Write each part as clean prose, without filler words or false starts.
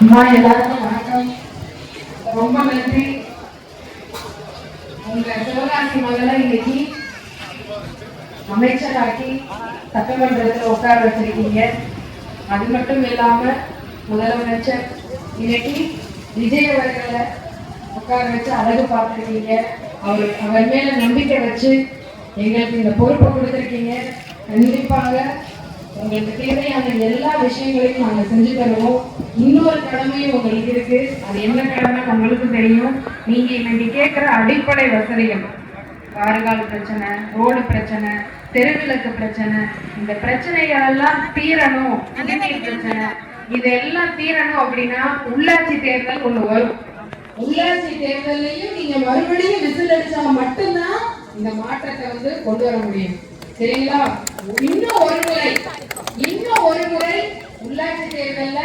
எல்லாருக்கும் வணக்கம். ரொம்ப நன்றி. உங்க சிவகாசி மகளை இன்னைக்கு அமைச்சராக்கி சட்டமன்றத்தில் உட்கார வச்சிருக்கீங்க. அது மட்டும் இல்லாம முதலமைச்சர் இன்னைக்கு விஜய் அவர்களை உட்கார வச்சு அழகு பார்த்துருக்கீங்க. அவர் மேல நம்பிக்கை வச்சு எங்களுக்கு இந்த பொறுப்பை கொடுத்துருக்கீங்க. கண்டிப்பாக உங்களுக்கு தேவையான எல்லா விஷயங்களையும் நாங்கள் செஞ்சு தருவோம். இன்னொரு கடமையும் உங்களுக்கு இருக்கு. அது என்ன கடமை உங்களுக்கு தெரியும். நீங்க இன்னைக்கு கேட்கிற அடிப்படை வசதிகள், வாறுகால் பிரச்சனை, ரோடு பிரச்சனை, தெருவிளக்கு பிரச்சனை, இந்த பிரச்சனைகள் எல்லாம் தீரணும். குடிநீர் பிரச்சனை, இதெல்லாம் தீரணும் அப்படின்னா உள்ளாட்சி தேர்தல் ஒண்ணு வரும். உள்ளாட்சி தேர்தலையும் நீங்க மறுபடியும் விசில் அடிச்சா மட்டும்தான் இந்த மாற்றத்தை கொண்டு வர முடியும். சரிங்களா? இன்னும் ஒரு முறை உள்ளாட்சி தேர்தல்ல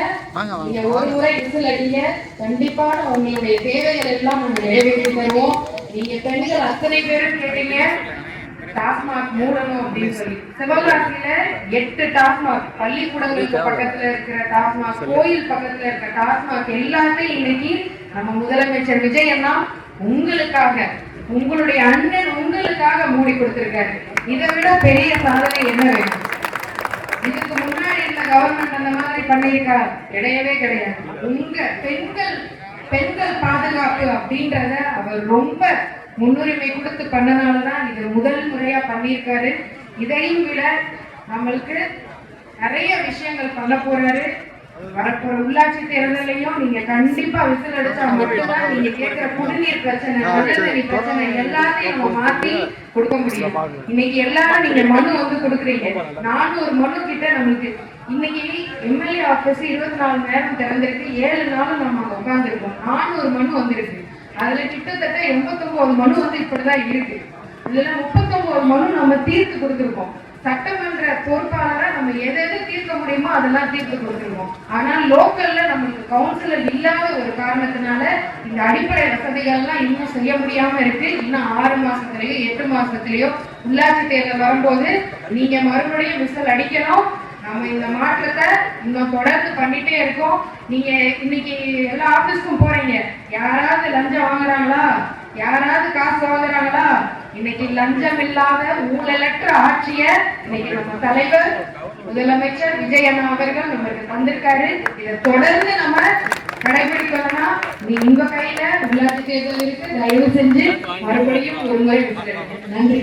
நீங்க ஒரு முறை விசில் அடிங்க. கண்டிப்பா உங்களுடைய தேவைகள் எல்லாம் நம்ம நிறைவேற்றி தருவோம். நீங்க பெண்கள் அத்தனை பேரும் கேட்டீங்க டாஸ்மாக் மூடணும் அப்படின்னு சொல்லி. சிவகாசியில 8 டாஸ்மாக், பள்ளிக்கூடங்களுக்கு பக்கத்துல இருக்கிற டாஸ்மாக், கோயில் பக்கத்துல இருக்கிற டாஸ்மாக் எல்லாமே இன்னைக்கு நம்ம முதலமைச்சர் விஜய் அண்ணா உங்களுக்காக, உங்களுடைய அண்ணன் உங்களுக்காக மூடி கொடுத்திருக்காரு. இதை விட பெரிய சாதனை என்ன வேணும்? இதுக்கு முன்னாடி இந்த கவர்மெண்ட் அந்த மாதிரி பண்ணியிருக்கா? கிடையவே கிடையாது. உங்க பெண்கள் பாதுகாப்பு அப்படின்றத அவர் ரொம்ப முன்னுரிமை கொடுத்து பண்ணனாலதான் இது முதல் முறையா பண்ணியிருக்காரு. இதையும் விட நம்மளுக்கு நிறைய விஷயங்கள் பண்ண போறாரு. வரப்போற உள்ளாட்சி தேர்தலையும் நீங்க கண்டிப்பா விசில் அடிச்சா மட்டும்தான் நீங்க கேட்கிற குடிநீர் பிரச்சனை, மழைநீர் பிரச்சனை எல்லாத்தையும் நம்ம மாத்தி கொடுக்க முடியும். இன்னைக்கு எல்லாரும் நீங்க மனு கொடுக்குறீங்க. 400 மனு கிட்ட நம்மளுக்கு இன்னைக்கு எம்எல்ஏ ஆபீஸ் 24 மணி நேரம் திறந்திருக்கு. 7 நாளும் நம்ம அங்க உட்கார்ந்துருக்கோம். 400 மனு வந்திருக்கு. அதுல கிட்டத்தட்ட 89 மனு இப்படிதான் இருக்கு. இதுல 39 மனு நம்ம தீர்த்து கொடுத்துருக்கோம். சட்டமன்ற பொறுப்பாளரை நம்ம எது தீர்க்க முடியுமோ அதெல்லாம் தீர்த்து கொடுத்துருவோம். ஆனா லோக்கல்ல நம்மளுக்கு கவுன்சிலர் இல்லாத ஒரு காரணத்தினால இந்த அடிப்படை வசதிகள்லாம் இன்னும் செய்ய முடியாம இருக்கு. இன்னும் 6 மாசத்துலயோ 8 மாசத்துலயோ உள்ளாட்சி தேர்தல் வரும்போது நீங்க மறுபடியும் விசில் அடிக்கணும். நம்ம இந்த மாற்றத்தை இன்னும் தொடர்ந்து பண்ணிட்டே இருக்கோம். நீங்க இன்னைக்கு எல்லா ஆபீஸ்க்கும் போறீங்க. யாராவது லஞ்சம் வாங்குறாங்களா? யாராவது காசு வாங்குறாங்களா? இன்னைக்கு லஞ்சம் இல்லாத ஊழலற்ற ஆட்சிய இன்னைக்கு நம்ம தலைவர் முதலமைச்சர் விஜய் அண்ணா அவர்கள் நமக்கு தந்திருக்காரு. இதை தொடர்ந்து நம்ம கடைபிடிக்கணும்னா உங்க கையில உள்ளாட்சி தேர்தல் இருக்கு. தயவு செஞ்சு மறுபடியும் ஒரு முறை நன்றி.